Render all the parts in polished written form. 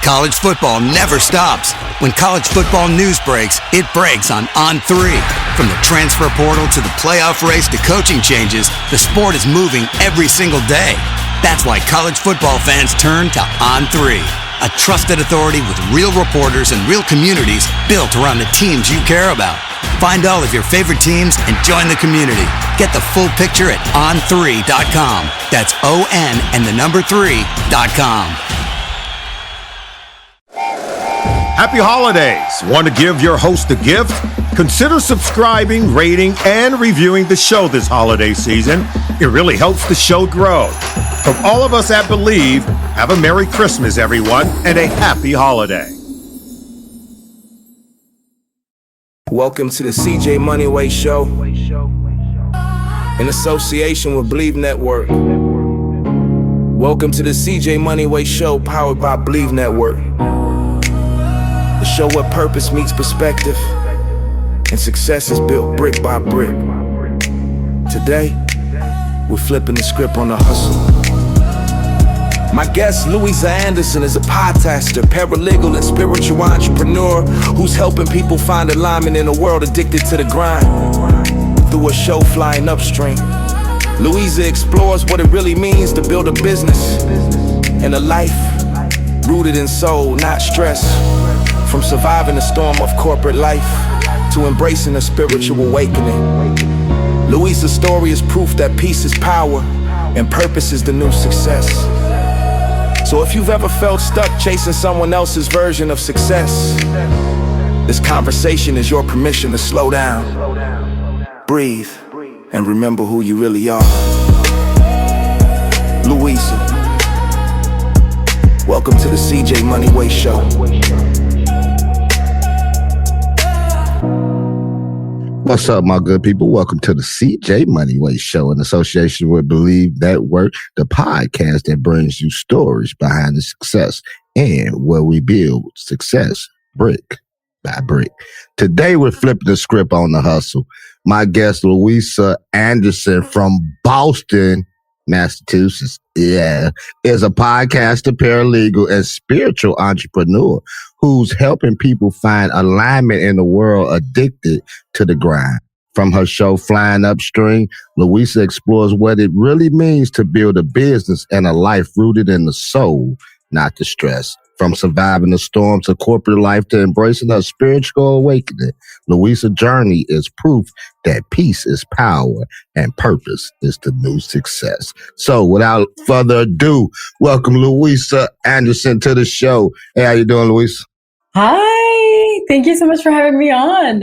College football never stops. When college football news breaks, it breaks on On3. From the transfer portal to the playoff race to coaching changes, the sport is moving every single day. That's why college football fans turn to On3, a trusted authority with real reporters and real communities built around the teams you care about. Find all of your favorite teams and join the community. Get the full picture at on3.com. That's ON and the number 3.com. Happy holidays! Want to give your host a gift? Consider subscribing, rating, and reviewing the show this holiday season. It really helps the show grow. From all of us at Believe, have a Merry Christmas, everyone, and a Happy Holiday. Welcome to the CJ Moneyway Show in association with Believe Network. Welcome to the CJ Moneyway Show powered by Believe Network. The show where purpose meets perspective and success is built brick by brick. Today, we're flipping the script on the hustle. My guest, Luisa Anderson, is a podcaster, paralegal, and spiritual entrepreneur who's helping people find alignment in a world addicted to the grind. Through a show, Flying Upstream, Luisa explores what it really means to build a business and a life rooted in soul, not stress. From surviving the storm of corporate life to embracing a spiritual awakening. Luisa's story is proof that peace is power and purpose is the new success. So if you've ever felt stuck chasing someone else's version of success, this conversation is your permission to slow down, breathe, and remember who you really are. Luisa, welcome to the CJ Moneyway Show. What's up, my good people? Welcome to the CJ Moneyway Show in association with Believe Network, the podcast that brings you stories behind the success and where we build success brick by brick. Today, we're flipping the script on the hustle. My guest, Luisa Anderson from Boston, Massachusetts, is a podcaster, paralegal, and spiritual entrepreneur who's helping people find alignment in a world addicted to the grind. From her show, Flying Upstream, Luisa explores what it really means to build a business and a life rooted in the soul, not the stress. From surviving the storms of corporate life to embracing her spiritual awakening, Luisa's journey is proof that peace is power and purpose is the new success. So without further ado, welcome Luisa Anderson to the show. Hey, how you doing, Luisa? Hi, thank you so much for having me on.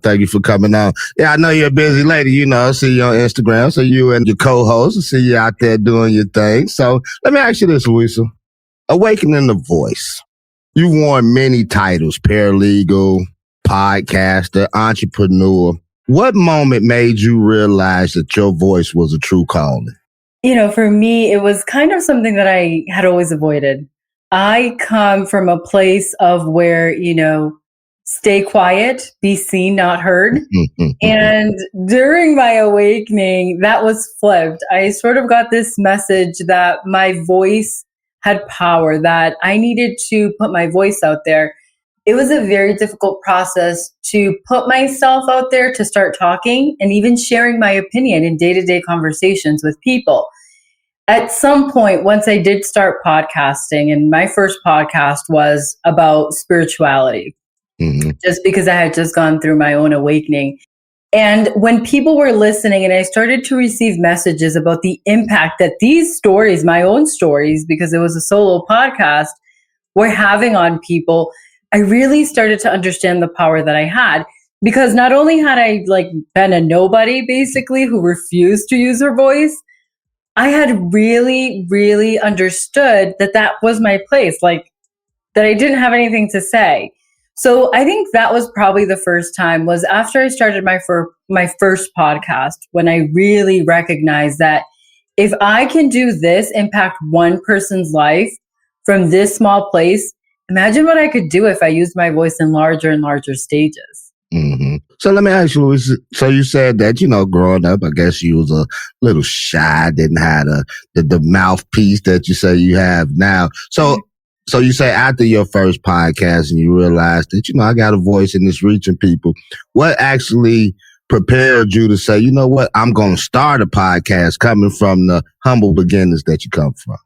Thank you for coming on. Yeah, I know you're a busy lady. You know, I see you on Instagram. So you and your co-host, I see you out there doing your thing. So let me ask you this, Luisa. Awakening the voice. You worn many titles, paralegal, podcaster, entrepreneur. What moment made you realize that your voice was a true calling? You know, for me, it was kind of something that I had always avoided. I come from a place of where, stay quiet, be seen, not heard. And during my awakening, that was flipped. I sort of got this message that my voice had power, that I needed to put my voice out there. It was a very difficult process to put myself out there, to start talking and even sharing my opinion in day-to-day conversations with people. At some point, once I did start podcasting, and my first podcast was about spirituality, just because I had just gone through my own awakening. And when people were listening and I started to receive messages about the impact that these stories, my own stories, because it was a solo podcast, were having on people, I really started to understand the power that I had. Because not only had I been a nobody, basically, who refused to use her voice, I had really, really understood that was my place, that I didn't have anything to say. So I think that was probably the first time, was after I started my first podcast, when I really recognized that if I can do this, impact one person's life from this small place, imagine what I could do if I used my voice in larger and larger stages. So let me ask you, Luisa, so you said that, growing up, I guess you was a little shy, didn't have the mouthpiece that you say you have now. So So you say after your first podcast and you realized that, I got a voice and it's reaching people. What actually prepared you to say, you know what, I'm going to start a podcast coming from the humble beginnings that you come from?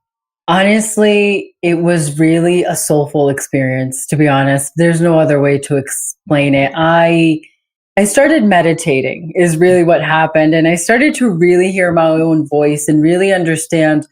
Honestly, it was really a soulful experience, to be honest. There's no other way to explain it. I started meditating is really what happened. And I started to really hear my own voice and really understand,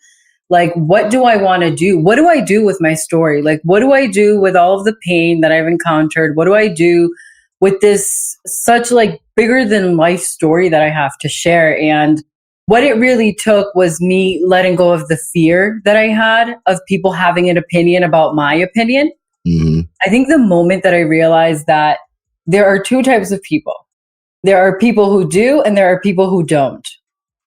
like, what do I want to do? What do I do with my story? Like, what do I do with all of the pain that I've encountered? What do I do with this such like bigger than life story that I have to share? And what it really took was me letting go of the fear that I had of people having an opinion about my opinion. Mm-hmm. I think the moment that I realized that there are two types of people. There are people who do, and there are people who don't.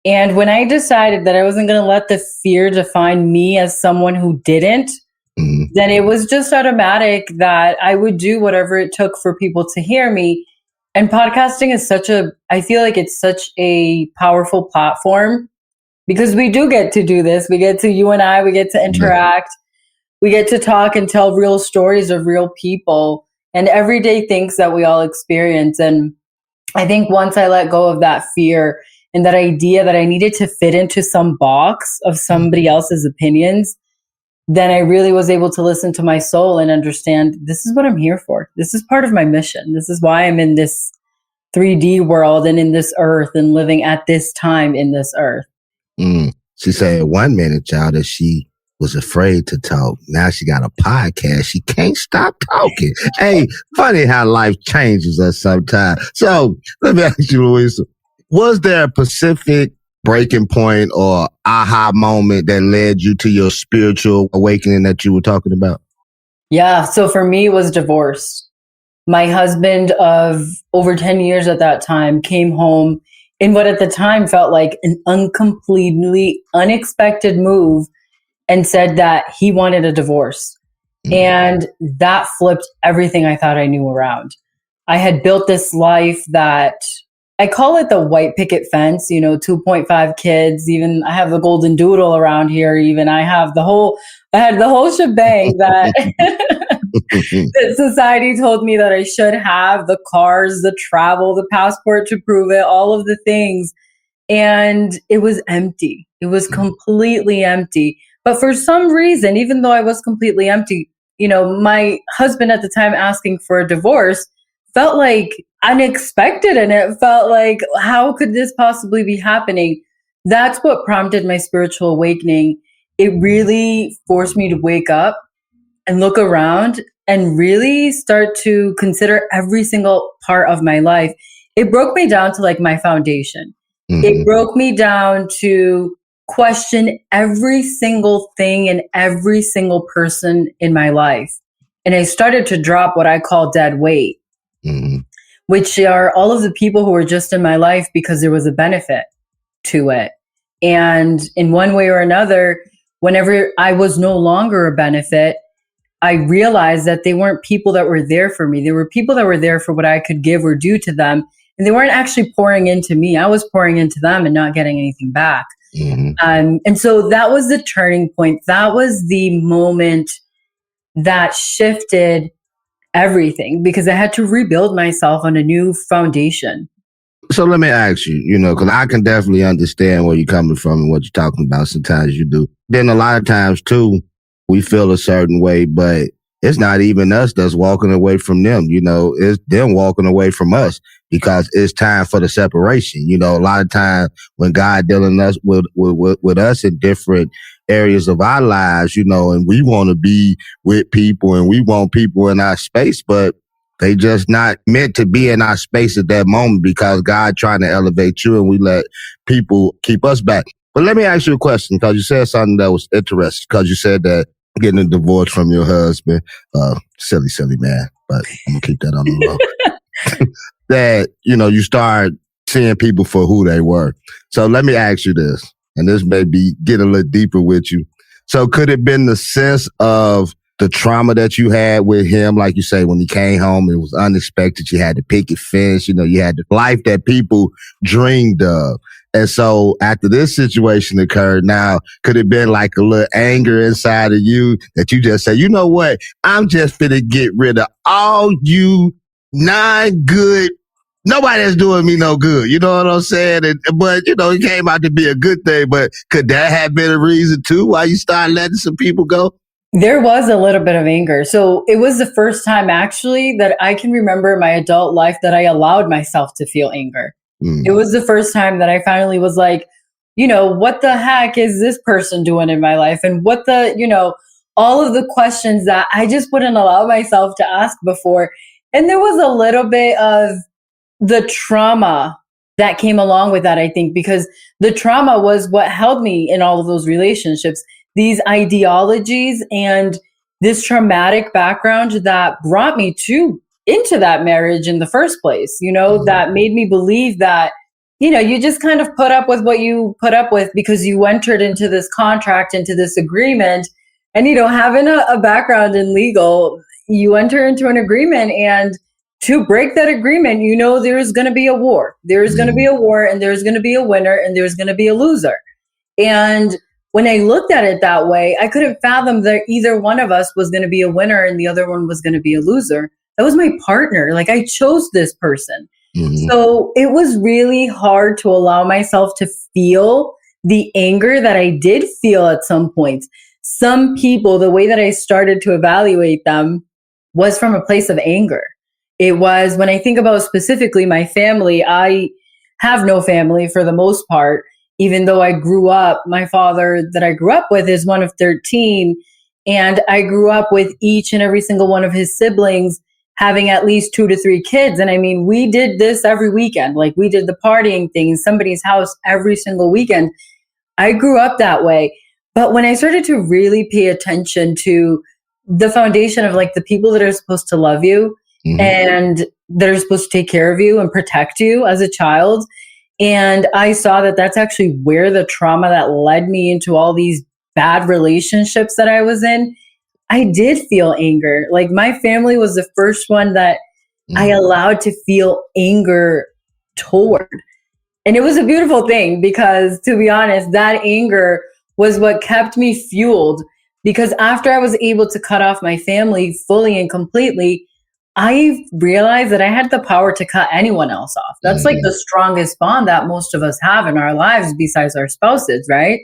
And when I decided that I wasn't going to let the fear define me as someone who didn't, then it was just automatic that I would do whatever it took for people to hear me. And podcasting is I feel like it's such a powerful platform because we do get to do this. We get to, you and I, we get to interact. We get to talk and tell real stories of real people and everyday things that we all experience. And I think once I let go of that fear and that idea that I needed to fit into some box of somebody else's opinions, then I really was able to listen to my soul and understand this is what I'm here for. This is part of my mission. This is why I'm in this 3D world and in this earth and living at this time in this earth. She said 1 minute, child, that she was afraid to talk. Now she got a podcast. She can't stop talking. Hey, funny how life changes us sometimes. So let me ask you, Luisa, was there a specific breaking point or aha moment that led you to your spiritual awakening that you were talking about? Yeah. So for me, it was divorce. My husband of over 10 years at that time came home in what at the time felt like an completely unexpected move and said that he wanted a divorce. And that flipped everything I thought I knew around. I had built this life that I call it the white picket fence, 2.5 kids. Even I have the golden doodle around here. Even I had the whole shebang that that society told me that I should have: the cars, the travel, the passport to prove it, all of the things. And it was empty. It was completely empty. But for some reason, even though I was completely empty, my husband at the time asking for a divorce felt like unexpected. And it felt like, how could this possibly be happening? That's what prompted my spiritual awakening. It really forced me to wake up and look around and really start to consider every single part of my life. It broke me down to like my foundation. It broke me down to question every single thing and every single person in my life. And I started to drop what I call dead weight, which are all of the people who were just in my life because there was a benefit to it. And in one way or another, whenever I was no longer a benefit, I realized that they weren't people that were there for me. They were people that were there for what I could give or do to them. And they weren't actually pouring into me. I was pouring into them and not getting anything back. And so that was the turning point. That was the moment that shifted everything because I had to rebuild myself on a new foundation. So let me ask you, because I can definitely understand where you're coming from and what you're talking about. Sometimes you do. Then a lot of times too, we feel a certain way, but it's not even us that's walking away from them. It's them walking away from us because it's time for the separation. A lot of times when God dealing us with us in different areas of our lives, and we want to be with people and we want people in our space, but they just not meant to be in our space at that moment because God trying to elevate you and we let people keep us back. But let me ask you a question because you said something that was interesting because you said that getting a divorce from your husband, silly man, but I'm gonna keep that on the low. That, you start seeing people for who they were. So let me ask you this, and this may be get a little deeper with you. So could it been the sense of the trauma that you had with him? Like you say, when he came home, it was unexpected. You had to picket fence, you had the life that people dreamed of. And so after this situation occurred, now could it have been like a little anger inside of you that you just say, you know what? I'm just finna get rid of all you non-good. Nobody that's doing me no good. You know what I'm saying? But, it came out to be a good thing. But could that have been a reason too why you started letting some people go? There was a little bit of anger. So it was the first time actually that I can remember in my adult life that I allowed myself to feel anger. It was the first time that I finally was like, what the heck is this person doing in my life? And what all of the questions that I just wouldn't allow myself to ask before. And there was a little bit of the trauma that came along with that, I think, because the trauma was what held me in all of those relationships, these ideologies and this traumatic background that brought me into that marriage in the first place, that made me believe that, you just kind of put up with what you put up with because you entered into this contract, into this agreement. And, having a background in legal, you enter into an agreement, and to break that agreement, there's going to be a war. There's going to be a war, and there's going to be a winner, and there's going to be a loser. And when I looked at it that way, I couldn't fathom that either one of us was going to be a winner and the other one was going to be a loser. That was my partner. Like, I chose this person. Mm-hmm. So it was really hard to allow myself to feel the anger that I did feel at some points. Some people, the way that I started to evaluate them was from a place of anger. It was, when I think about specifically my family, I have no family for the most part, even though I grew up, my father that I grew up with is one of 13. And I grew up with each and every single one of his siblings having at least 2 to 3 kids. And I mean, we did this every weekend. Like, we did the partying thing in somebody's house every single weekend. I grew up that way. But when I started to really pay attention to the foundation of like the people that are supposed to love you, mm-hmm. and that are supposed to take care of you and protect you as a child, and I saw that that's actually where the trauma that led me into all these bad relationships that I was in, I did feel anger. Like, my family was the first one that I allowed to feel anger toward. And it was a beautiful thing because, to be honest, that anger was what kept me fueled. Because after I was able to cut off my family fully and completely, I realized that I had the power to cut anyone else off. That's like the strongest bond that most of us have in our lives besides our spouses, right?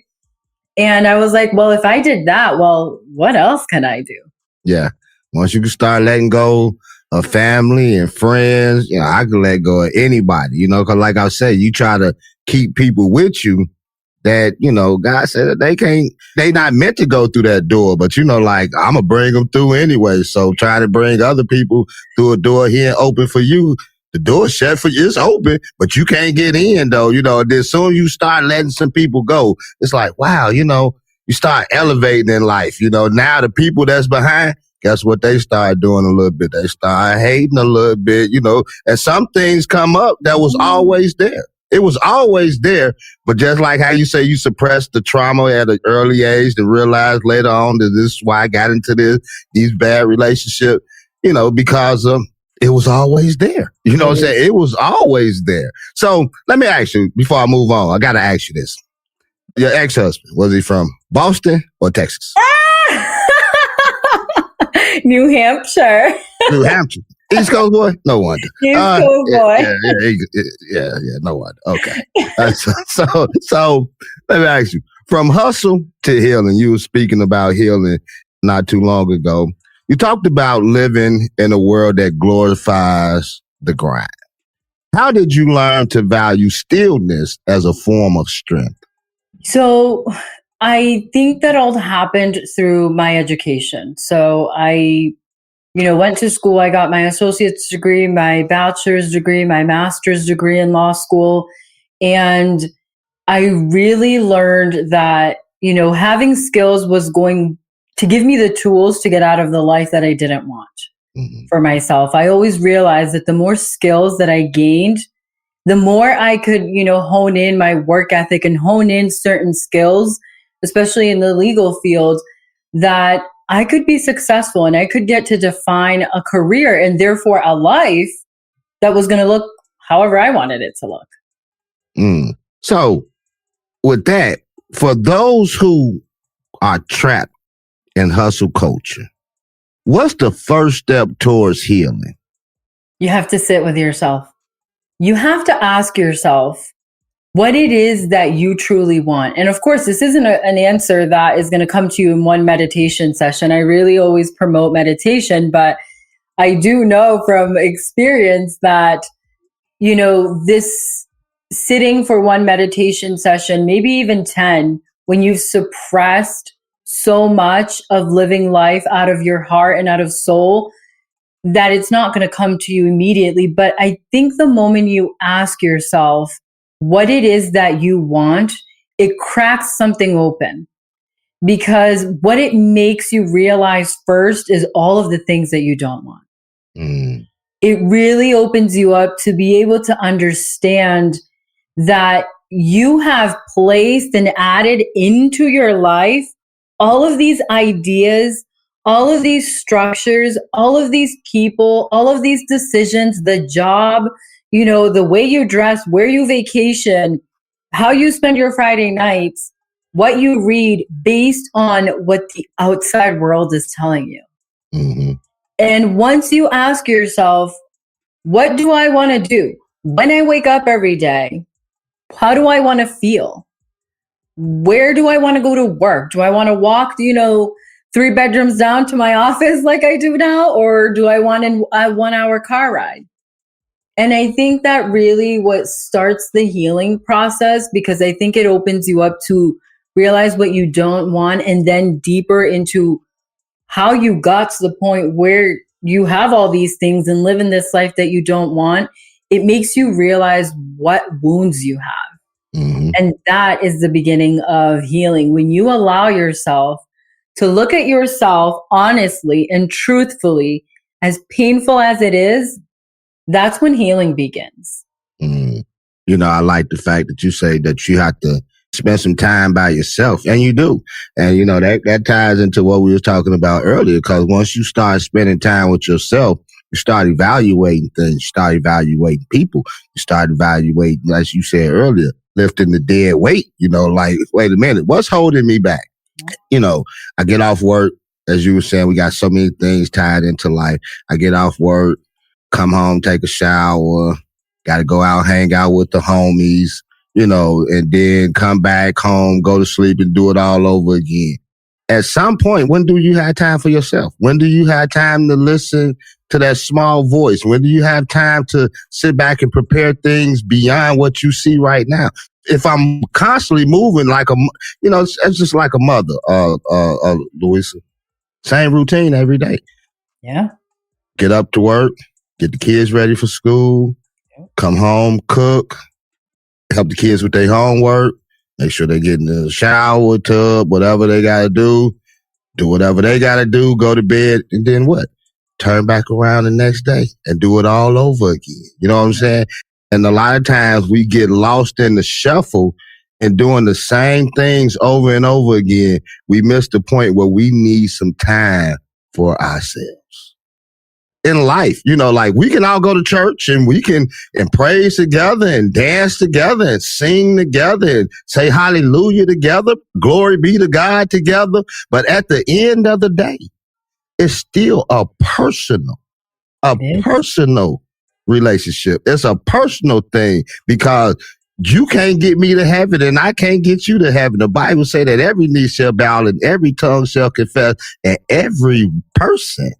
And I was like, well, if I did that, well, what else can I do? Yeah. Once you can start letting go of family and friends, I can let go of anybody, because like I said, you try to keep people with you that, God said that they not meant to go through that door, but like, I'm going to bring them through anyway. So try to bring other people through a door here open for you. The door's shut for you. It's open, but you can't get in though. Then soon you start letting some people go. It's like, wow, you start elevating in life. Now the people that's behind, guess what they start doing a little bit? They start hating a little bit, and some things come up that was always there. It was always there, but just like how you say you suppressed the trauma at an early age to realize later on that this is why I got into these bad relationships, because it was always there. You know what I'm saying? It was always there. So let me ask you, before I move on, I got to ask you this. Your ex-husband, was he from Boston or Texas? New Hampshire. New Hampshire. East Coast boy? No wonder. East Coast boy. Yeah, no wonder. Okay. So let me ask you, from hustle to healing, you were speaking about healing not too long ago. You talked about living in a world that glorifies the grind. How did you learn to value stillness as a form of strength? So I think that all happened through my education. So I went to school. I got my associate's degree, my bachelor's degree, my master's degree in law school. And I really learned that, having skills was going to give me the tools to get out of the life that I didn't want for myself. I always realized that the more skills that I gained, the more I could, hone in my work ethic and hone in certain skills, especially in the legal field, that I could be successful and I could get to define a career and therefore a life that was going to look however I wanted it to look. So with that, for those who are trapped in hustle culture, what's the first step towards healing? You have to sit with yourself. You have to ask yourself what it is that you truly want. And of course, this isn't an answer that is going to come to you in one meditation session. I really always promote meditation, but I do know from experience that, this sitting for one meditation session, maybe even 10, when you've suppressed so much of living life out of your heart and out of soul, that it's not going to come to you immediately. But I think the moment you ask yourself what it is that you want, it cracks something open. Because what it makes you realize first is all of the things that you don't want. It really opens you up to be able to understand that you have placed and added into your life all of these ideas, all of these structures, all of these people, all of these decisions, the job, the way you dress, where you vacation, how you spend your Friday nights, what you read based on what the outside world is telling you. Mm-hmm. And once you ask yourself, what do I want to do when I wake up every day? How do I want to feel? Where do I want to go to work? Do I want to walk, 3 bedrooms down to my office like I do now? Or do I want a 1-hour car ride? And I think that really what starts the healing process, because I think it opens you up to realize what you don't want, and then deeper into how you got to the point where you have all these things and live in this life that you don't want. It makes you realize what wounds you have. Mm-hmm. And that is the beginning of healing. When you allow yourself to look at yourself honestly and truthfully, as painful as it is, that's when healing begins. Mm. I like the fact that you say that you have to spend some time by yourself, and you do. And, that ties into what we were talking about earlier, because once you start spending time with yourself, you start evaluating things, you start evaluating people, you start evaluating, as you said earlier, lifting the dead weight, like, wait a minute, what's holding me back? I get off work, as you were saying, we got so many things tied into life. I get off work, come home, take a shower, got to go out, hang out with the homies, and then come back home, go to sleep and do it all over again. At some point, when do you have time for yourself? When do you have time to listen to that small voice? When do you have time to sit back and prepare things beyond what you see right now? If I'm constantly moving like it's just like a mother, Luisa. Same routine every day. Yeah. Get up to work, get the kids ready for school, come home, cook, help the kids with their homework, make sure they get in the shower, tub, whatever they got to do whatever they got to do, go to bed, and then what? Turn back around the next day and do it all over again. You know what I'm saying? And a lot of times we get lost in the shuffle and doing the same things over and over again. We miss the point where we need some time for ourselves. In life, like we can all go to church and we can and praise together and dance together and sing together and say hallelujah together, glory be to God together. But at the end of the day, it's still a personal relationship. It's a personal thing, because you can't get me to heaven and I can't get you to heaven. The Bible say that every knee shall bow and every tongue shall confess, and every person,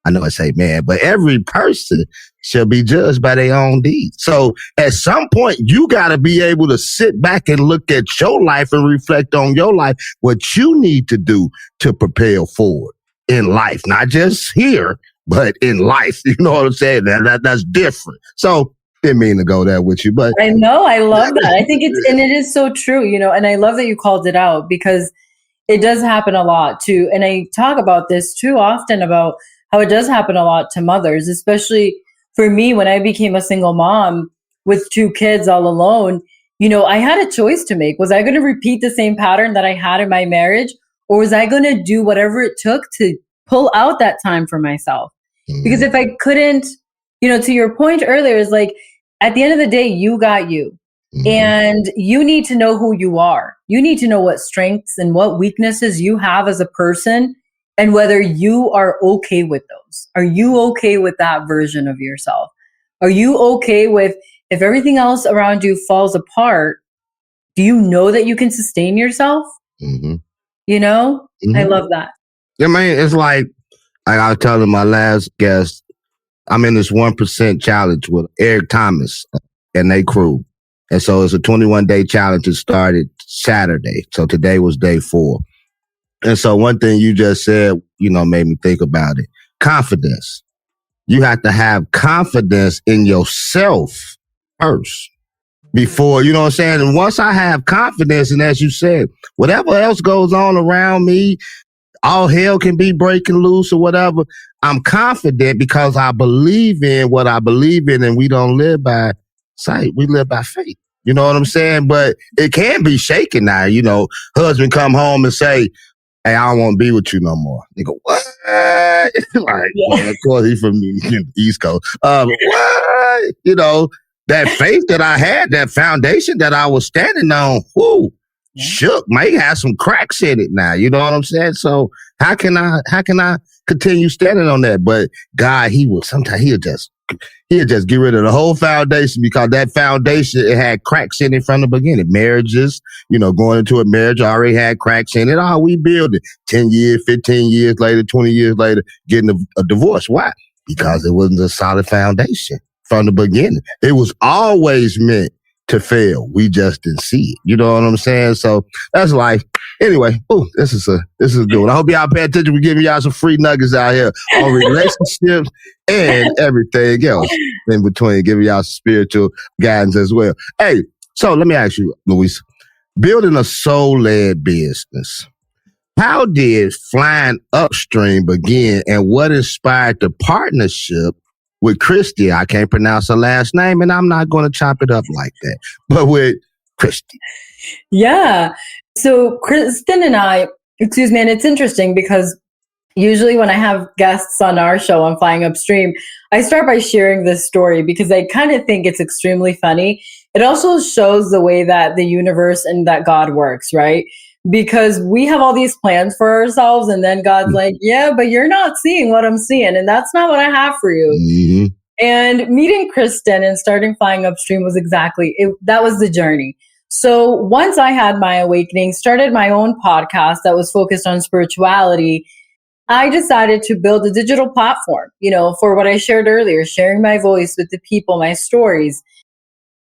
I know I say man, but every person shall be judged by their own deeds. So at some point, you got to be able to sit back and look at your life and reflect on your life, what you need to do to propel forward in life, not just here, but in life. You know what I'm saying? That's different. So didn't mean to go there with you, but I know, I love that. I think it is so true, and I love that you called it out, because it does happen a lot too. And I talk about this too often, about how it does happen a lot to mothers, especially for me, when I became a single mom with 2 kids all alone. I had a choice to make. Was I going to repeat the same pattern that I had in my marriage, or was I going to do whatever it took to pull out that time for myself? Mm-hmm. Because if I couldn't, to your point earlier, is like, at the end of the day, you got you. And you need to know who you are. You need to know what strengths and what weaknesses you have as a person and whether you are okay with those. Are you okay with that version of yourself? Are you okay with if everything else around you falls apart? Do you know that you can sustain yourself? You know, I love that. I mean, it's like I was telling my last guest, I'm in this 1% challenge with Eric Thomas and they crew. And so it's a 21-day challenge. It started Saturday. So today was day 4. And so one thing you just said, you know, made me think about it. Confidence. You have to have confidence in yourself first before, you know what I'm saying? And once I have confidence, and as you said, whatever else goes on around me, all hell can be breaking loose or whatever. I'm confident because I believe in what I believe in, and we don't live by sight. We live by faith. You know what I'm saying? But it can be shaken now. You know, husband come home and say, hey, I don't want to be with you no more. They go, what? Like, well, of course, he's from the East Coast. What? You know, that faith that I had, that foundation that I was standing on, shook. Might have some cracks in it now. You know what I'm saying? So how can I continue standing on that? But God, he'll just get rid of the whole foundation because that foundation, it had cracks in it from the beginning. Marriages, you know, going into a marriage already had cracks in it. Oh, we build it 10 years, 15 years later, 20 years later, getting a divorce. Why? Because it wasn't a solid foundation from the beginning. It was always meant to fail. We just didn't see it. You know what I'm saying? So that's life. Anyway, this is a good one. I hope y'all pay attention. We're giving y'all some free nuggets out here on relationships and everything else in between, giving y'all some spiritual guidance as well. Hey, so let me ask you, Luisa, building a soul-led business. How did Flying Upstream begin and what inspired the partnership with Christy? I can't pronounce her last name and I'm not going to chop it up like that, but with Christy. Yeah. So Kristen and I, and it's interesting because usually when I have guests on our show on Flying Upstream, I start by sharing this story because I kind of think it's extremely funny. It also shows the way that the universe and that God works, right? Because we have all these plans for ourselves and then God's like, yeah, but you're not seeing what I'm seeing. And that's not what I have for you. And meeting Kristen and starting Flying Upstream was that was the journey. So once I had my awakening, started my own podcast that was focused on spirituality, I decided to build a digital platform, you know, for what I shared earlier, sharing my voice with the people, my stories.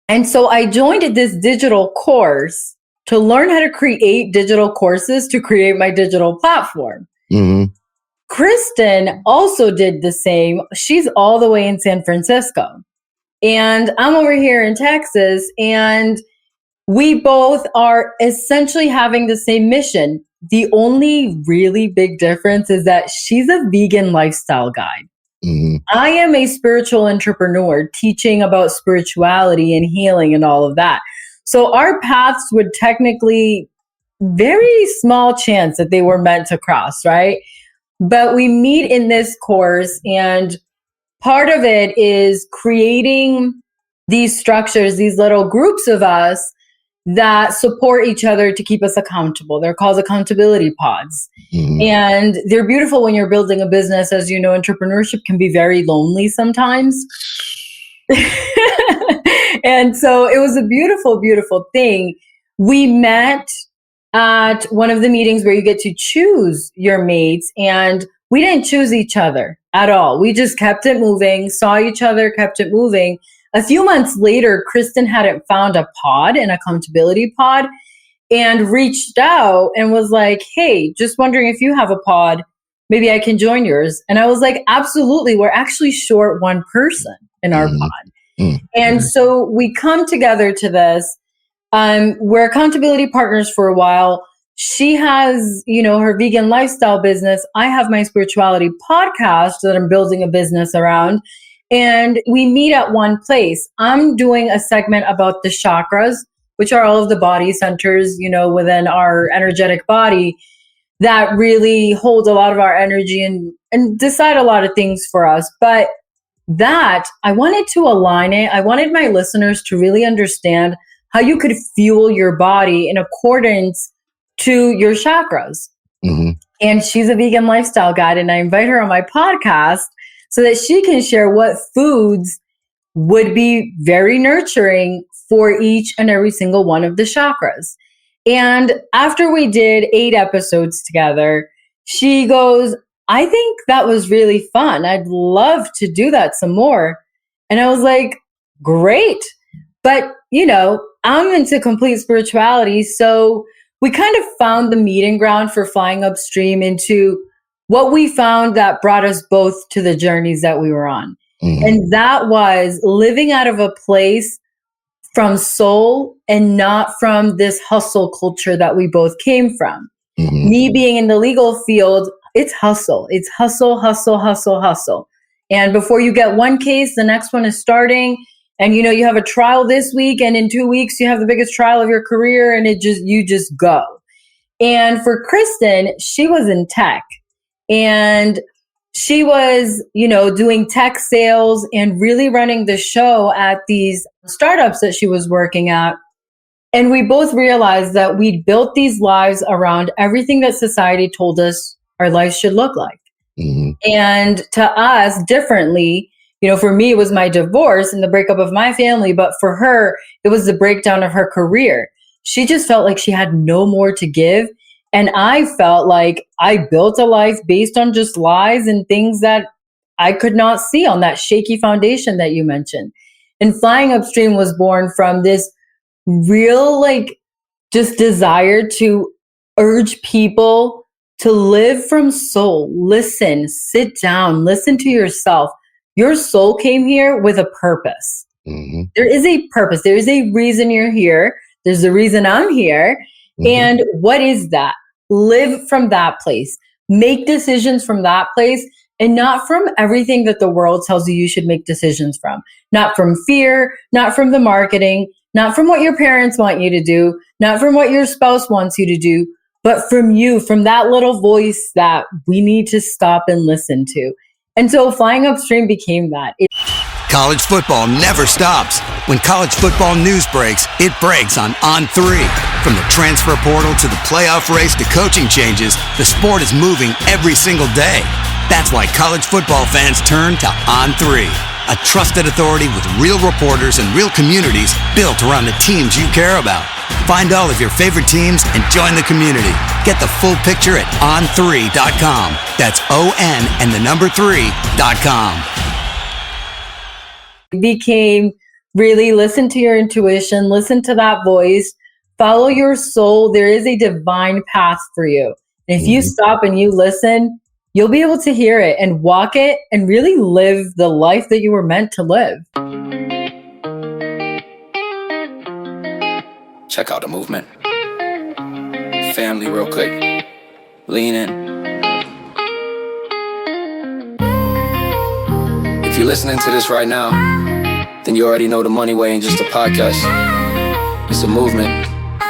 And so I joined this digital course to learn how to create digital courses to create my digital platform. Kristen also did the same. She's all the way in San Francisco. And I'm over here in Texas. And we both are essentially having the same mission. The only really big difference is that she's a vegan lifestyle guide. I am a spiritual entrepreneur teaching about spirituality and healing and all of that. So our paths would technically, very small chance that they were meant to cross, right? But we meet in this course, and part of it is creating these structures, these little groups of us that support each other to keep us accountable. They're called accountability pods. And they're beautiful when you're building a business. As you know, entrepreneurship can be very lonely sometimes. And so it was a beautiful, beautiful thing. We met at one of the meetings where you get to choose your mates, and we didn't choose each other at all. We just kept it moving, saw each other, kept it moving. A few months later, Kristen hadn't found a pod, an accountability pod, and reached out and was like, hey, just wondering if you have a pod, maybe I can join yours. And I was like, absolutely. We're actually short one person in our pod. And so we come together to this. We're accountability partners for a while. She has, you know, her vegan lifestyle business. I have my spirituality podcast that I'm building a business around. And we meet at one place. I'm doing a segment about the chakras, which are all of the body centers, you know, within our energetic body that really hold a lot of our energy and decide a lot of things for us. But that, I wanted to align it. I wanted my listeners to really understand how you could fuel your body in accordance to your chakras. Mm-hmm. And she's a vegan lifestyle guide, and I invite her on my podcast so that she can share what foods would be very nurturing for each and every single one of the chakras. And after we did 8 episodes together, she goes, I think that was really fun. I'd love to do that some more. And I was like, great. But, I'm into complete spirituality. So we kind of found the meeting ground for Flying Upstream into what we found that brought us both to the journeys that we were on. Mm-hmm. And that was living out of a place from soul and not from this hustle culture that we both came from. Mm-hmm. Me being in the legal field, it's hustle. It's hustle, hustle, hustle, hustle. And before you get one case, the next one is starting. And you have a trial this week, and in 2 weeks you have the biggest trial of your career, and you just go. And for Kristen, she was in tech, and she was, doing tech sales and really running the show at these startups that she was working at. And we both realized that we'd built these lives around everything that society told us our lives should look like. Mm-hmm. And to us, differently, for me, it was my divorce and the breakup of my family. But for her, it was the breakdown of her career. She just felt like she had no more to give. And I felt like I built a life based on just lies and things that I could not see on that shaky foundation that you mentioned. And Flying Upstream was born from this real, just desire to urge people to live from soul. Listen, sit down, listen to yourself. Your soul came here with a purpose. Mm-hmm. There is a purpose. There is a reason you're here. There's a reason I'm here. Mm-hmm. And what is that? Live from that place. Make decisions from that place, and not from everything that the world tells you should make decisions from. Not from fear, not from the marketing, not from what your parents want you to do, not from what your spouse wants you to do, but from you, from that little voice that we need to stop and listen to. And so Flying Upstream became that. College football never stops. When college football news breaks, it breaks on On3. From the transfer portal to the playoff race to coaching changes, the sport is moving every single day. That's why college football fans turn to On3, a trusted authority with real reporters and real communities built around the teams you care about. Find all of your favorite teams and join the community. Get the full picture at on3.com. That's ON and the number 3.com. It became really listen to your intuition, listen to that voice, follow your soul. There is a divine path for you. And if you stop and you listen, you'll be able to hear it and walk it and really live the life that you were meant to live. Check out the movement. Family real quick. Lean in. If you're listening to this right now, then you already know the Moneyway ain't just a podcast. It's a movement.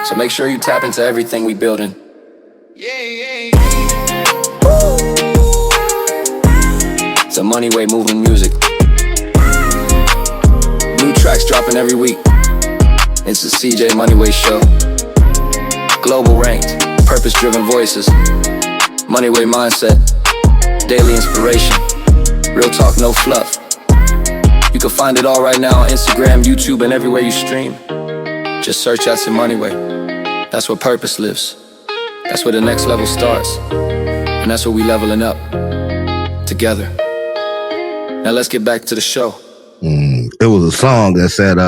So make sure you tap into everything we building. It's a Moneyway moving music. New tracks dropping every week. It's the CJ Moneyway Show. Global ranked, purpose-driven voices. Moneyway mindset. Daily inspiration. Real talk, no fluff. You can find it all right now on Instagram, YouTube, and everywhere you stream. Just search out your Moneyway. That's where purpose lives. That's where the next level starts. And that's where we leveling up. Together. Now let's get back to the show. It was a song that said,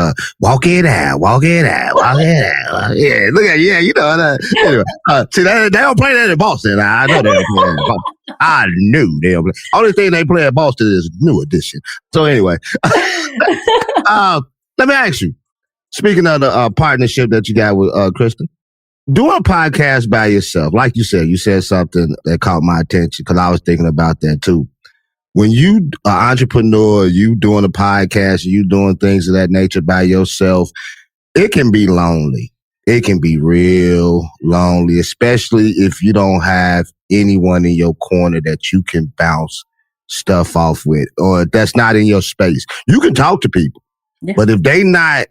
walk it out, walk it out, walk it out. Yeah, look at anyway, see, they don't play that in Boston. I know they don't play that in Boston. I knew they don't play. Only thing they play in Boston is New Edition. So anyway, let me ask you, speaking of the partnership that you got with Kristen, doing a podcast by yourself, like you said something that caught my attention because I was thinking about that too. When you are an entrepreneur, you doing a podcast, you doing things of that nature by yourself, it can be lonely. It can be real lonely, especially if you don't have anyone in your corner that you can bounce stuff off with, or if that's not in your space. You can talk to people, but if they not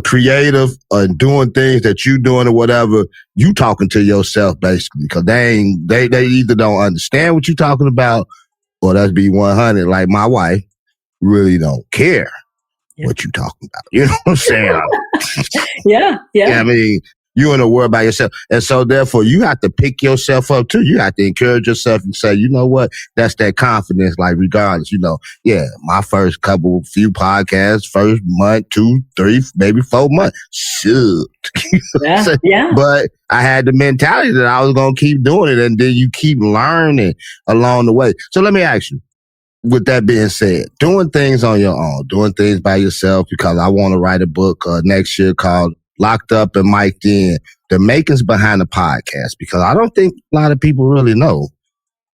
creative and doing things that you doing or whatever, you talking to yourself basically, because they either don't understand what you talking about, or let's be 100, like my wife really don't care what you talking about. You know what I'm saying? Yeah. I mean, you in a world by yourself. And so therefore you have to pick yourself up too. You have to encourage yourself and say, you know what? That's that confidence, like regardless, my first few podcasts, first month, 2, 3, maybe 4 months, sucked. Yeah. But I had the mentality that I was going to keep doing it. And then you keep learning along the way. So let me ask you, with that being said, doing things on your own, doing things by yourself, because I want to write a book next year called Locked Up and Mic'd In, the makings behind the podcast, because I don't think a lot of people really know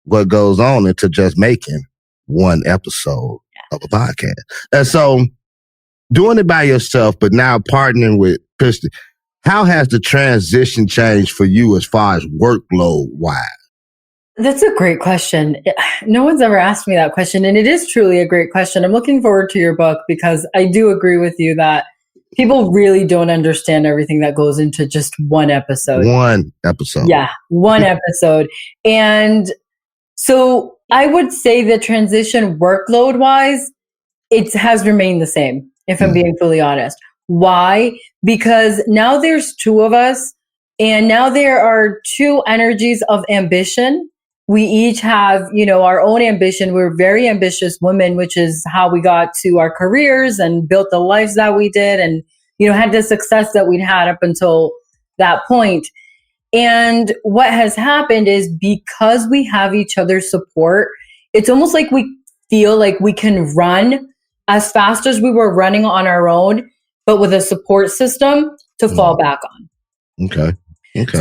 what goes on into just making one episode of a podcast. And so doing it by yourself, but now partnering with Kristen, how has the transition changed for you as far as workload wise? That's a great question. No one's ever asked me that question, and it is truly a great question. I'm looking forward to your book because I do agree with you that people really don't understand everything that goes into just one episode. Yeah, one episode. And so I would say the transition workload-wise, it has remained the same, if I'm being fully honest. Why? Because now there's 2 of us, and now there are 2 energies of ambition. We each have, our own ambition. We're very ambitious women, which is how we got to our careers and built the lives that we did and, had the success that we'd had up until that point. And what has happened is because we have each other's support, it's almost like we feel like we can run as fast as we were running on our own, but with a support system to fall back on. Okay.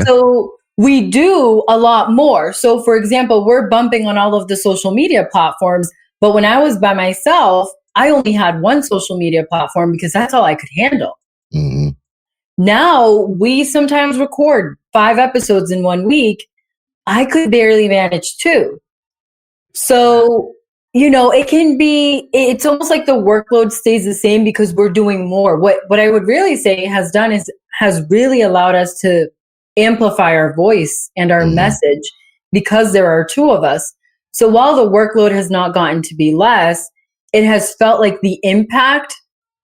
So we do a lot more. So for example, we're bumping on all of the social media platforms, but when I was by myself, I only had one social media platform because that's all I could handle. Mm-hmm. Now we sometimes record 5 episodes in 1 week. I could barely manage 2. So, it's almost like the workload stays the same because we're doing more. What I would really say has really allowed us to amplify our voice and our message because there are 2 of us. So while the workload has not gotten to be less, it has felt like the impact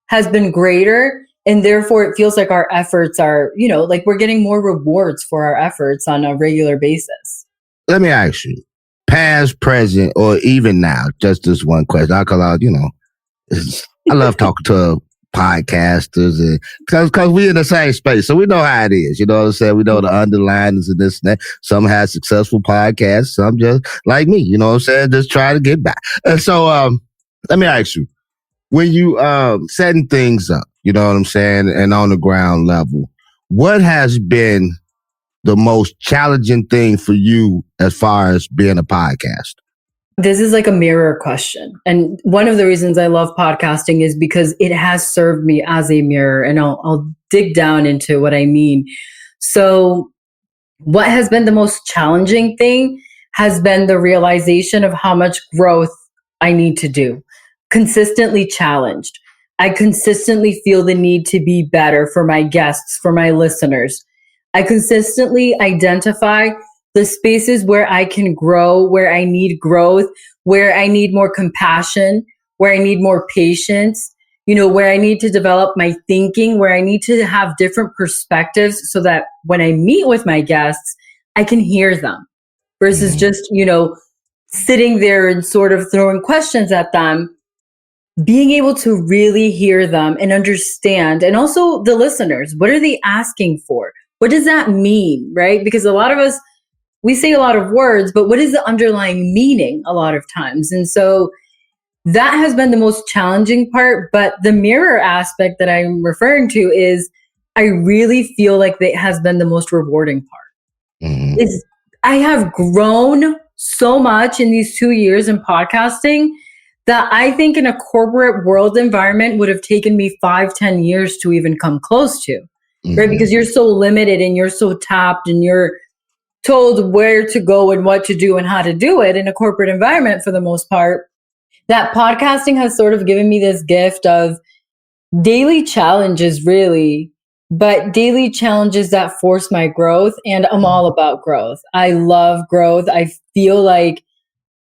has been greater. And therefore it feels like our efforts are, like we're getting more rewards for our efforts on a regular basis. Let me ask you, past, present, or even now, just this one question. I love talking to podcasters and because we're in the same space. So we know how it is. You know what I'm saying? We know the underliners and this and that. Some have successful podcasts. Some just like me, you know what I'm saying? Just try to get back. And so let me ask you, when you setting things up, you know what I'm saying, and on the ground level, what has been the most challenging thing for you as far as being a podcast? This is like a mirror question. And one of the reasons I love podcasting is because it has served me as a mirror. And I'll dig down into what I mean. So what has been the most challenging thing has been the realization of how much growth I need to do. Consistently challenged. I consistently feel the need to be better for my guests, for my listeners. I consistently identify the spaces where I can grow, where I need growth, where I need more compassion, where I need more patience, where I need to develop my thinking, where I need to have different perspectives so that when I meet with my guests, I can hear them versus just, sitting there and sort of throwing questions at them. Being able to really hear them and understand, and also the listeners, what are they asking for? What does that mean, right? Because a lot of us, we say a lot of words, but what is the underlying meaning a lot of times? And so that has been the most challenging part. But the mirror aspect that I'm referring to is I really feel like that has been the most rewarding part. Is I have grown so much in these 2 years in podcasting that I think in a corporate world environment would have taken me 5-10 years to even come close to, right? Because you're so limited and you're so tapped and you're told where to go and what to do and how to do it in a corporate environment for the most part. That podcasting has sort of given me this gift of daily challenges, really, but daily challenges that force my growth. And I'm all about growth. I love growth. I feel like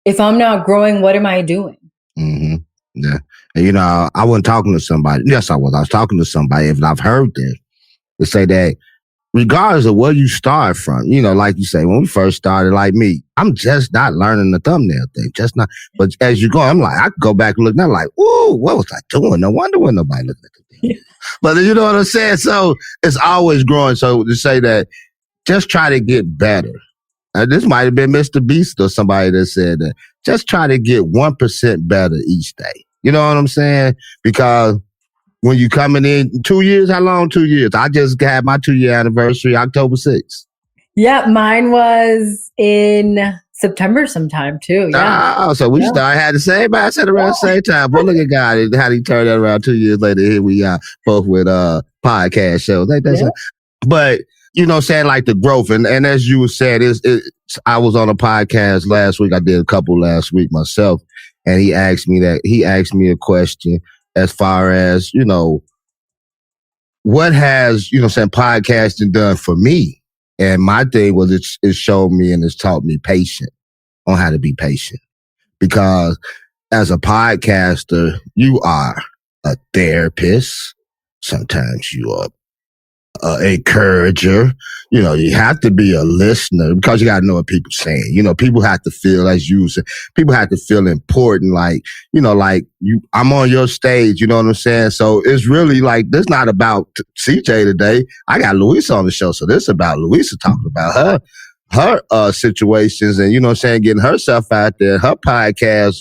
if I'm not growing, what am I doing? Mm-hmm. Yeah. And, I wasn't talking to somebody. Yes, I was. I was talking to somebody, and I've heard this, to say that regardless of where you start from, like you say, when we first started, like me, I'm just not learning the thumbnail thing. Just not. But as you go, I'm like, I could go back and look, and I'm like, ooh, what was I doing? No wonder when nobody looking at the thing. But you know what I'm saying? So it's always growing. So to say that, just try to get better. This might have been Mr. Beast or somebody that said that. Just try to get 1% better each day. You know what I'm saying? Because when you coming in 2 years, how long? 2 years. I just had my 2-year anniversary, October 6th. Yeah, mine was in September sometime too. Yeah. Oh, so we had the same mindset around the same time. But look at God, how he turned that around 2 years later. Here we are, both with podcast shows. But saying like the growth, and as you were saying, I was on a podcast last week. I did a couple last week myself, and he asked me a question as far as, what has, podcasting done for me? And my thing was it showed me and it's taught me on how to be patient. Because as a podcaster, you are a therapist. Sometimes you are an encourager. You have to be a listener because you got to know what people are saying. People have to feel, as you said, people have to feel important. Like, I'm on your stage, you know what I'm saying? So it's really like, this not about CJ today. I got Luisa on the show. So this is about Luisa talking about her situations and, getting herself out there, her podcast,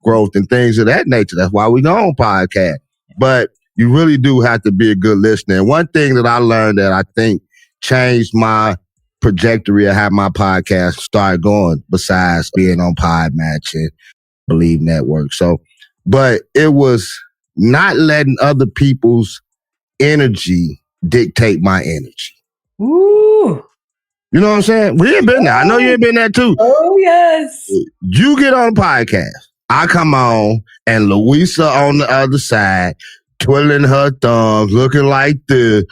growth and things of that nature. That's why we go on podcast. But you really do have to be a good listener. And one thing that I learned that I think changed my trajectory of how my podcast started going, besides being on Podmatch and Believe Network. But it was not letting other people's energy dictate my energy. Ooh. You know what I'm saying? We ain't been there. I know you ain't been there too. Oh, yes. You get on a podcast. I come on and Luisa on the other side, twiddling her thumbs, looking like this.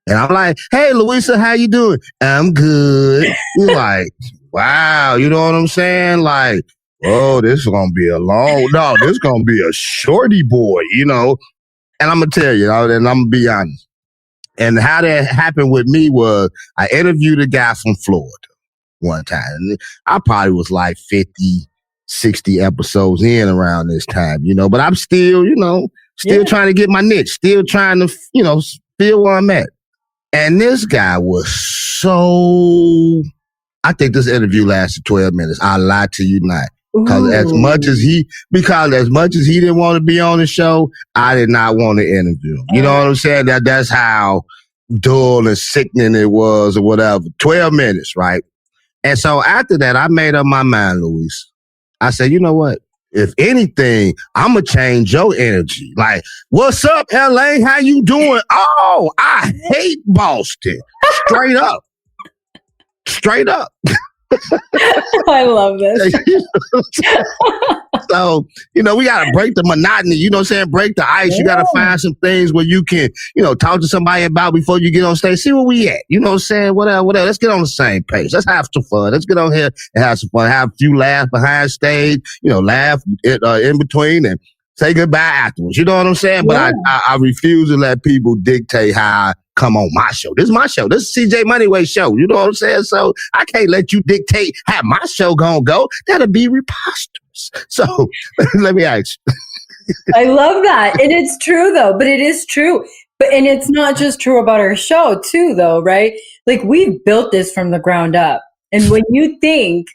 And I'm like, hey, Luisa, how you doing? I'm good. You're like, wow, you know what I'm saying? Like, oh, this is going to be this is going to be a shorty boy, And I'm going to tell you, and I'm going to be honest. And how that happened with me was I interviewed a guy from Florida one time. And I probably was like 50, 60 episodes in around this time, but I'm still, trying to get my niche, still trying to, feel where I'm at. And this guy was I think this interview lasted 12 minutes. I lied to you not. Because as much as he didn't want to be on the show, I did not want to interview him. You know what I'm saying? That's how dull and sickening it was or whatever. 12 minutes, right? And so after that, I made up my mind, Luis. I said, you know what? If anything, I'm going to change your energy. Like, what's up, LA? How you doing? Oh, I hate Boston. Straight up. Straight up. I love this. So, we got to break the monotony, you know what I'm saying? Break the ice. Yeah. You got to find some things where you can, talk to somebody about before you get on stage. See where we at. You know what I'm saying? Whatever. Let's get on the same page. Let's have some fun. Let's get on here and have some fun. Have a few laughs behind stage, laugh in between and say goodbye afterwards. You know what I'm saying? Yeah. But I refuse to let people dictate how I come on my show. This is my show. This is CJ Moneyway show. You know what I'm saying? So I can't let you dictate how my show gonna go. That'll be preposterous. So let me ask you. I love that. And it's true though, but it is true. And it's not just true about our show too though, right? Like we've built this from the ground up. And when you think,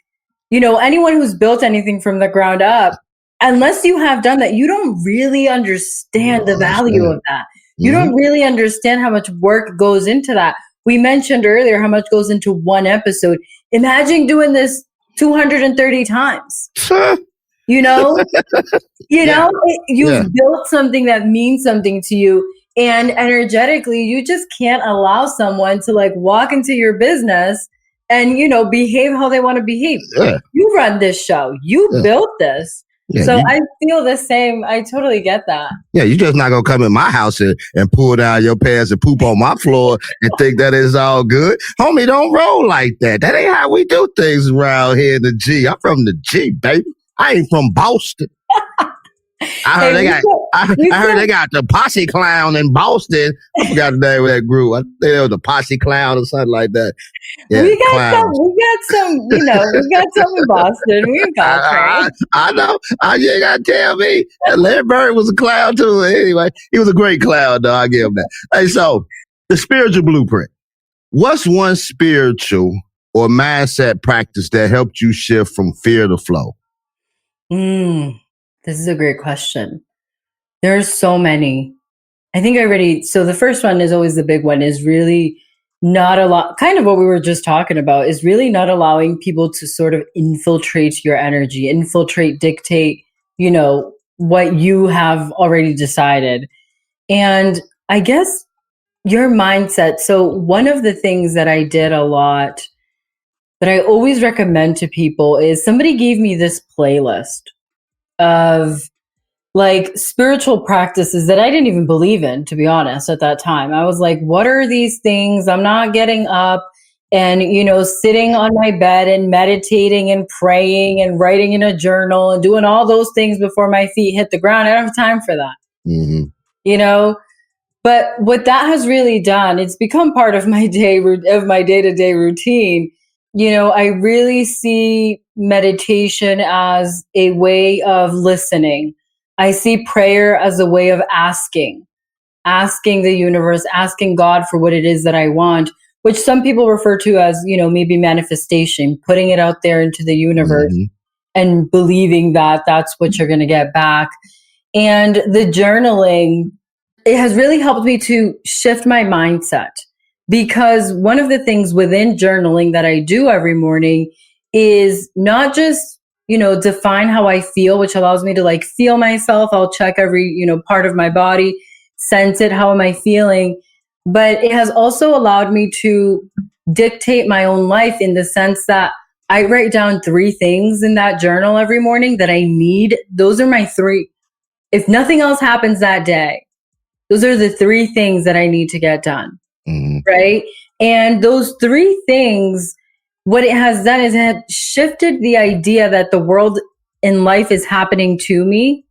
anyone who's built anything from the ground up, unless you have done that, you don't really understand the value of that. You don't really understand how much work goes into that. We mentioned earlier how much goes into one episode. Imagine doing this 230 times. You've built something that means something to you. And energetically, you just can't allow someone to walk into your business and, behave how they want to behave. Yeah. You run this show. You built this. Yeah, So I feel the same. I totally get that. Yeah, you just not going to come in my house and pull down your pants and poop on my floor and think that it's all good. Homie, don't roll like that. That ain't how we do things around here in the G. I'm from the G, baby. I ain't from Boston. I heard they got the Posse Clown in Boston. I forgot the name of that group. I think it was the Posse Clown or something like that. Yeah, we got some, we got some in Boston. We got I know. You ain't gotta tell me. Larry Bird was a clown too. Anyway, he was a great clown, though. I give him that. Hey, so the spiritual blueprint. What's one spiritual or mindset practice that helped you shift from fear to flow? This is a great question. There's so many. I think so the first one is always the big one, is really not kind of what we were just talking about, is really not allowing people to sort of infiltrate your energy, dictate, what you have already decided. And I guess your mindset. So one of the things that I did a lot that I always recommend to people is somebody gave me this playlist of like spiritual practices that I didn't even believe in, to be honest, at that time. I was like, what are these things? I'm not getting up and, sitting on my bed and meditating and praying and writing in a journal and doing all those things before my feet hit the ground. I don't have time for that. Mm-hmm. But what that has really done, it's become part of my day-to-day routine. I really see meditation as a way of listening. I see prayer as a way of asking the universe, asking God for what it is that I want, which some people refer to as, maybe manifestation, putting it out there into the universe and believing that that's what you're going to get back. And the journaling, it has really helped me to shift my mindset, because one of the things within journaling that I do every morning is not just define how I feel, which allows me to feel myself. I'll check every, part of my body, sense it. How am I feeling? But it has also allowed me to dictate my own life, in the sense that I write down 3 things in that journal every morning that I need. Those are my 3. If nothing else happens that day, those are the 3 things that I need to get done. Right. And those 3 things, what it has done is it has shifted the idea that the world in life is happening to me,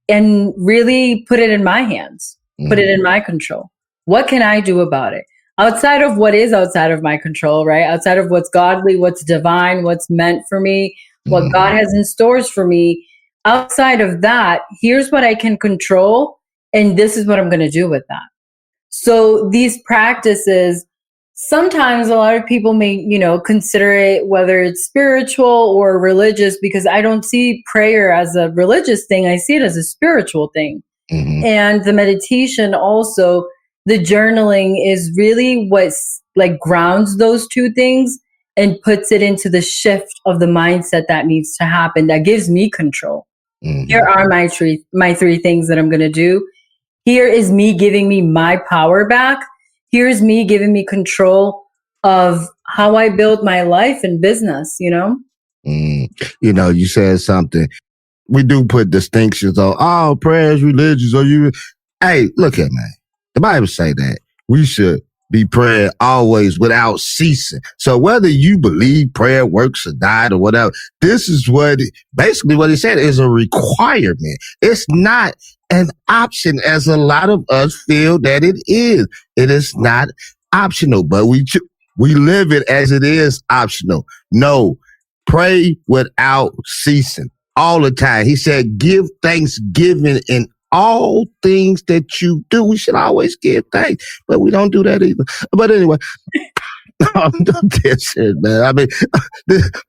and really put it in my hands, put it in my control. What can I do about it? Outside of what is outside of my control, right? Outside of what's godly, what's divine, what's meant for me, what God has in stores for me. Outside of that, here's what I can control, and this is what I'm going to do with that. So these practices, sometimes a lot of people may, consider it, whether it's spiritual or religious, because I don't see prayer as a religious thing. I see it as a spiritual thing. And the meditation also, the journaling is really what's grounds those 2 things and puts it into the shift of the mindset that needs to happen, that gives me control. Here are my 3 things that I'm going to do. Here is me giving me my power back. Here's me giving me control of how I build my life and business, You said something. We do put distinctions on, prayer is religious, or you. Hey, look at man. The Bible say that we should be praying always without ceasing. So whether you believe prayer works or not or whatever, this is basically what he said is a requirement. It's not an option, as a lot of us feel that it is. It is not optional, but we live it as it is optional. No, pray without ceasing all the time. He said, give thanksgiving in all things that you do. We should always give thanks, but we don't do that either. But anyway, this shit, man. I mean,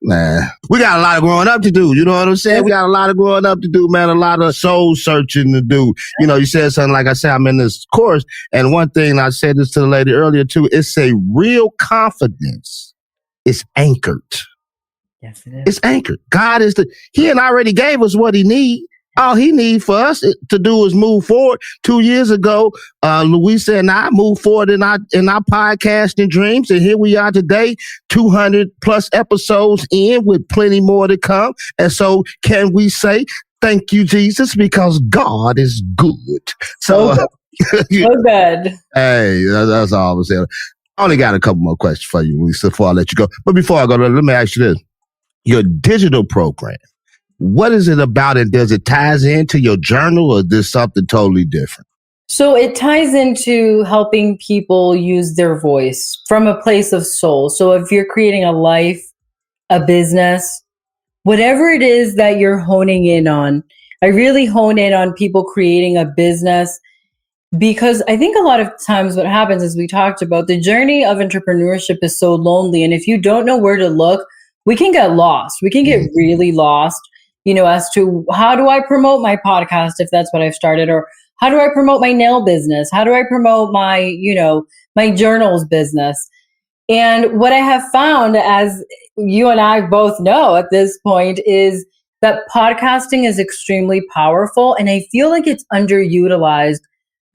man, we got a lot of growing up to do. You know what I'm saying? We got a lot of growing up to do, man. A lot of soul searching to do. You said something like, I said, I'm in this course. And one thing, I said this to the lady earlier too, it's a real confidence. It's anchored. Yes, it is. It's anchored. God he already gave us what he needs. All he needs for us to do is move forward. 2 years ago, Luisa and I moved forward in our podcasting dreams. And here we are today, 200 plus episodes in, with plenty more to come. And so can we say Thank you, Jesus, because God is good. So, So good. hey, that's all I was saying. I only got a couple more questions for you, Lisa, before I let you go. But before I go, let me ask you this. Your digital program, what is it about, and does it ties into your journal, or is this something totally different? So it ties into helping people use their voice from a place of soul. So if you're creating a life, a business, whatever it is that you're honing in on, I really hone in on people creating a business, because I think a lot of times what happens is, we talked about, the journey of entrepreneurship is so lonely. And if you don't know where to look, we can get lost. We can get really lost, as to how do I promote my podcast if that's what I've started, or how do I promote my nail business? How do I promote my, my journals business? And what I have found, as you and I both know at this point, is that podcasting is extremely powerful. And I feel like it's underutilized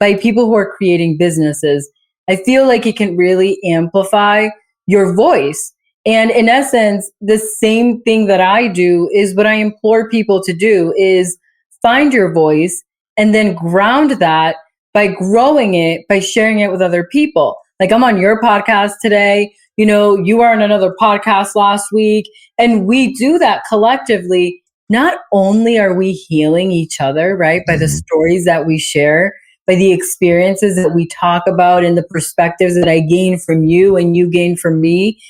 by people who are creating businesses. I feel like it can really amplify your voice. And in essence, the same thing that I do is what I implore people to do is find your voice and then ground that by growing it, by sharing it with other people. Like, I'm on your podcast today, you were on another podcast last week, and we do that collectively. Not only are we healing each other, right, by the stories that we share, by the experiences that we talk about and the perspectives that I gain from you and you gain from me,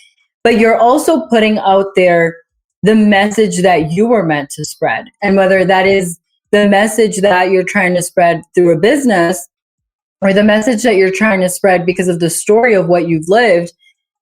but you're also putting out there the message that you were meant to spread. And whether that is the message that you're trying to spread through a business, or the message that you're trying to spread because of the story of what you've lived,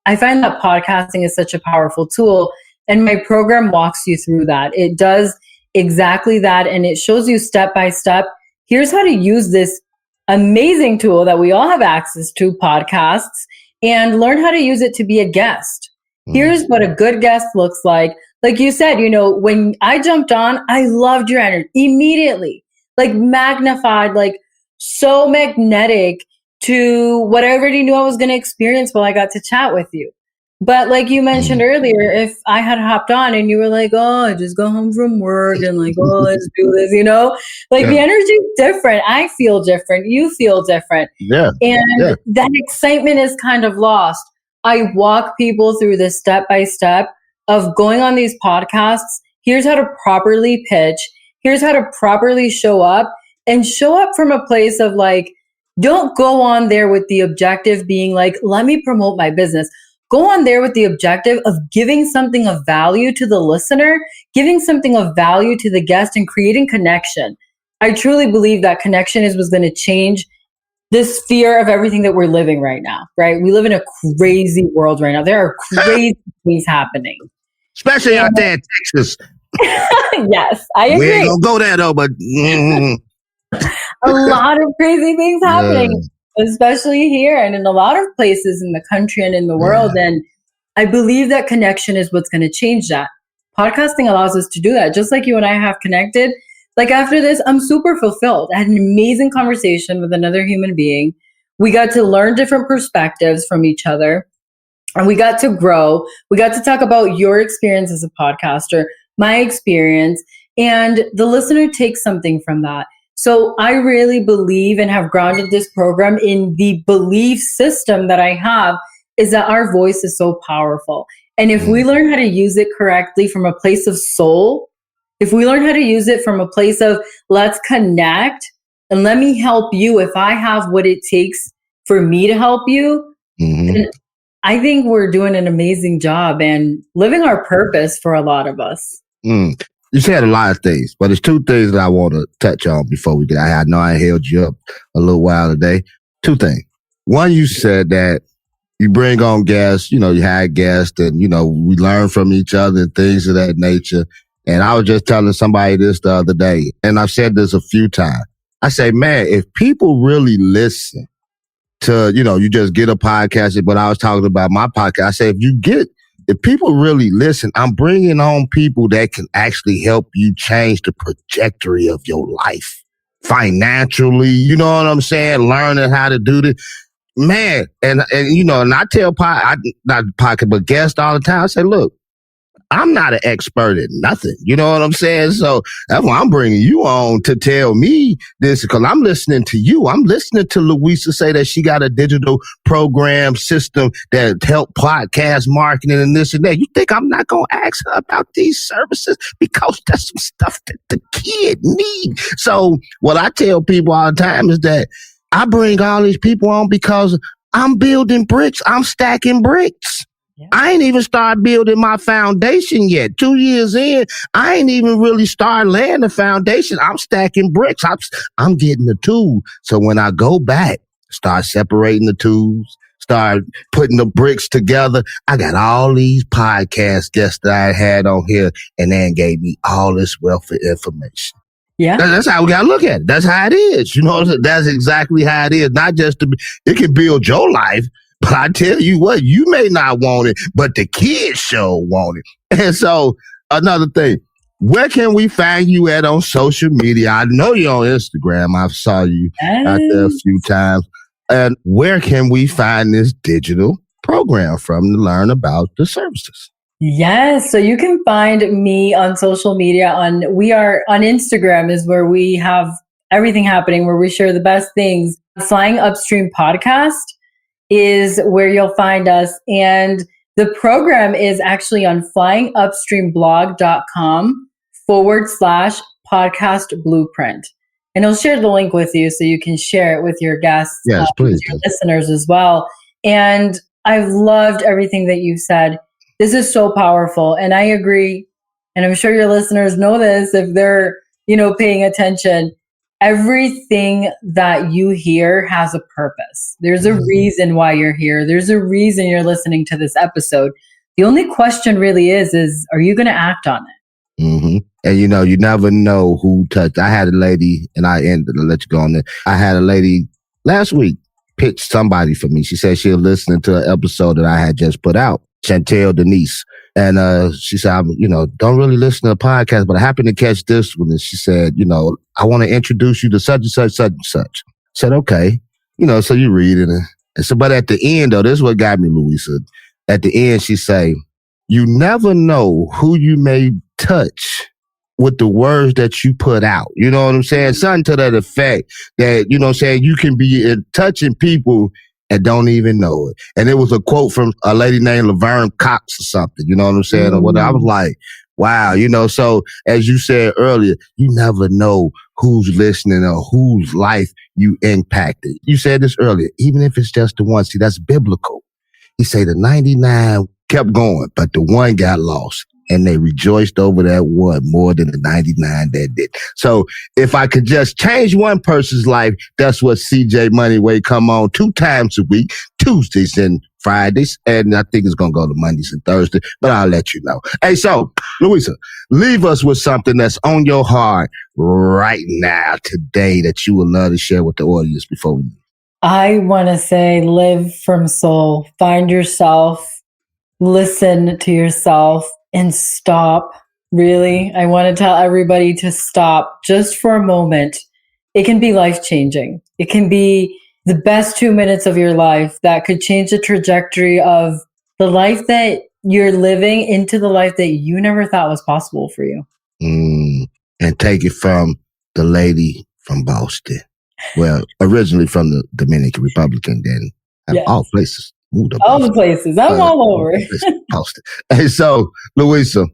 I find that podcasting is such a powerful tool. And my program walks you through that. It does exactly that. And it shows you step by step, here's how to use this amazing tool that we all have access to, podcasts, and learn how to use it to be a guest. Here's what a good guest looks like. Like you said, when I jumped on, I loved your energy immediately, like magnified, like so magnetic to what I already knew I was going to experience while I got to chat with you. But like you mentioned earlier, if I had hopped on and you were like, oh, I just go home from work and like, oh, let's do this, the energy is different. I feel different. You feel different. Yeah. And that excitement is kind of lost. I walk people through this step by step of going on these podcasts. Here's how to properly pitch. Here's how to properly show up, and show up from a place of like, don't go on there with the objective being like, let me promote my business. Go on there with the objective of giving something of value to the listener, giving something of value to the guest, and creating connection. I truly believe that connection is what's going to change this fear of everything that we're living right now, right? We live in a crazy world right now. There are crazy things happening. Especially out there in Texas. Yes, I agree. We ain't gonna go there though, but a lot of crazy things happening, especially here and in a lot of places in the country and in the world. And I believe that connection is what's going to change that. Podcasting allows us to do that. Just like you and I have connected. Like after this, I'm super fulfilled. I had an amazing conversation with another human being. We got to learn different perspectives from each other, and we got to grow. We got to talk about your experience as a podcaster, my experience, and the listener takes something from that. So I really believe and have grounded this program in the belief system that I have is that our voice is so powerful. And if we learn how to use it correctly from a place of soul, if we learn how to use it from a place of let's connect and let me help you if I have what it takes for me to help you, then I think we're doing an amazing job and living our purpose for a lot of us. You said a lot of things, but there's two things that I want to touch on before we get out. I know I held you up a little while today. Two things. One, you said that you bring on guests, you had guests and, we learn from each other and things of that nature. And I was just telling somebody this the other day, and I've said this a few times. I say, man, if people really listen to, you just get a podcast, but I was talking about my podcast. I say, if people really listen, I'm bringing on people that can actually help you change the trajectory of your life financially. You know what I'm saying? Learning how to do this. Man, and I tell not podcast, but guests all the time. I say, look, I'm not an expert at nothing. You know what I'm saying? So that's why I'm bringing you on to tell me this, because I'm listening to you. I'm listening to Luisa say that she got a digital program system that help podcast marketing and this and that. You think I'm not going to ask her about these services? Because that's some stuff that the kid need. So what I tell people all the time is that I bring all these people on because I'm building bricks. I'm stacking bricks. Yeah. I ain't even started building my foundation yet. 2 years in, I ain't even really started laying the foundation. I'm stacking bricks. I'm getting the tools. So when I go back, start separating the tools, start putting the bricks together, I got all these podcast guests that I had on here, and then gave me all this wealth of information. Yeah, that's how we got to look at it. That's how it is. You know, that's exactly how it is. Not just it can build your life, but I tell you what, you may not want it, but the kids sure want it. And so another thing, where can we find you at on social media? I know you're on Instagram. I saw you out there a few times. And where can we find this digital program from to learn about the services? Yes. So you can find me on social media we are on Instagram is where we have everything happening, where we share the best things. Flying Upstream podcast is where you'll find us. And the program is actually on flyingupstreamblog.com/podcast blueprint. And I'll share the link with you so you can share it with your guests, yes, please, your listeners as well. And I've loved everything that you've said. This is so powerful. And I agree. And I'm sure your listeners know this if they're, paying attention. Everything that you hear has a purpose. There's a reason why you're here. There's a reason you're listening to this episode. The only question really is are you going to act on it? Mm-hmm. And you never know who touched. I had a lady, and I ended to let you go on there. I had a lady last week pitch somebody for me. She said she was listening to an episode that I had just put out, Chantel Denise. And she said, don't really listen to the podcast, but I happened to catch this one. And she said, I want to introduce you to such and such, such and such. I said, okay. So you read it. And so, but at the end, though, this is what got me, Luisa. At the end, she say, you never know who you may touch with the words that you put out. You know what I'm saying? Something to that effect that, you can be touching people and don't even know it. And it was a quote from a lady named Laverne Cox or something, you know what I'm saying? Or what I was like, wow, so as you said earlier, you never know who's listening or whose life you impacted. You said this earlier, even if it's just the one, see, that's biblical. He said the 99 kept going, but the one got lost. And they rejoiced over that one more than the 99 that did. So if I could just change one person's life, that's what CJ Moneyway come on 2 times a week, Tuesdays and Fridays. And I think it's going to go to Mondays and Thursdays, but I'll let you know. Hey, so Luisa, leave us with something that's on your heart right now, today, that you would love to share with the audience before we leave. I want to say live from soul, find yourself, listen to yourself, and stop. Really, I want to tell everybody to stop just for a moment. It can be life-changing. It can be the best 2 minutes of your life that could change the trajectory of the life that you're living into the life that you never thought was possible for you. And take it from the lady from Boston. Well, originally from the Dominican Republic, and then yes. All places. All the places. I'm all over. Hey, so Luisa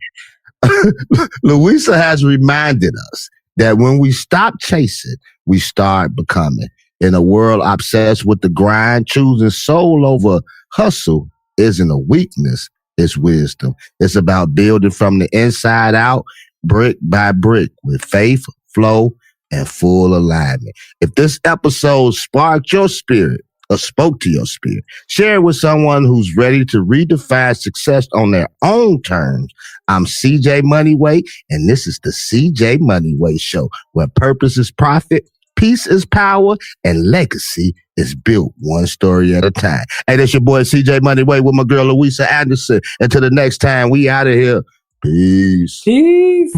has reminded us that when we stop chasing, we start becoming. In a world obsessed with the grind, choosing soul over hustle isn't a weakness, it's wisdom. It's about building from the inside out, brick by brick, with faith, flow, and full alignment. If this episode sparked your spirit, or spoke to your spirit, share it with someone who's ready to redefine success on their own terms. I'm CJ Moneyway, and this is the CJ Moneyway Show, where purpose is profit, peace is power, and legacy is built one story at a time. Hey, that's your boy CJ Moneyway with my girl Luisa Anderson. Until the next time, we out of here. Peace. Peace.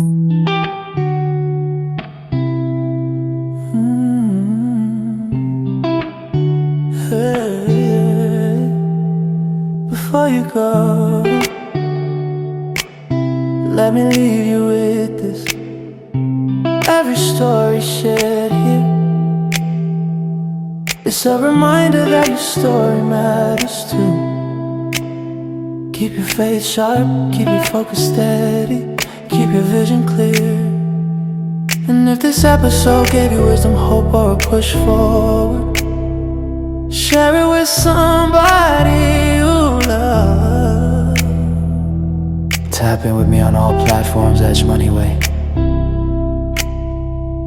Before you go, let me leave you with this. Every story shared here, it's a reminder that your story matters too. Keep your faith sharp, keep your focus steady, keep your vision clear. And if this episode gave you wisdom, hope, or a push forward, share it with somebody you love. Tap in with me on all platforms, Edge Moneyway,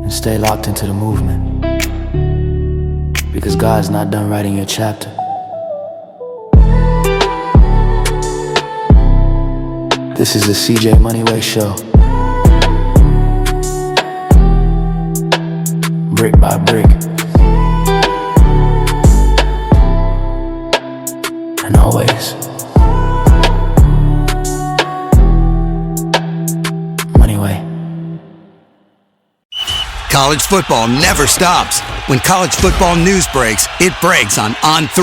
and stay locked into the movement, because God's not done writing your chapter. This is the CJ Moneyway Show. Brick by brick, and always Moneyway. College football never stops. When college football news breaks, it breaks on On3.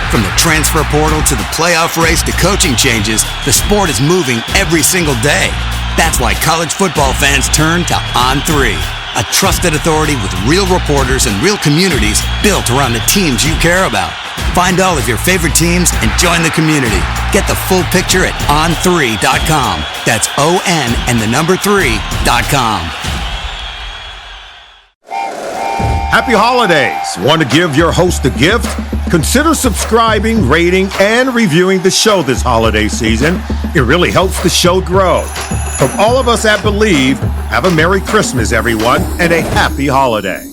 From the transfer portal to the playoff race to coaching changes, the sport is moving every single day. That's why college football fans turn to On3, a trusted authority with real reporters and real communities built around the teams you care about. Find all of your favorite teams and join the community. Get the full picture at on3.com. That's ON and the number 3.com. Happy holidays! Want to give your host a gift? Consider subscribing, rating, and reviewing the show this holiday season. It really helps the show grow. From all of us at Believe, have a Merry Christmas, everyone, and a Happy Holiday.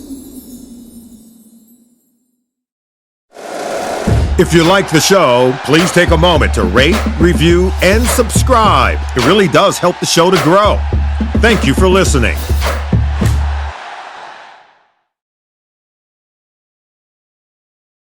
If you like the show, please take a moment to rate, review, and subscribe. It really does help the show to grow. Thank you for listening.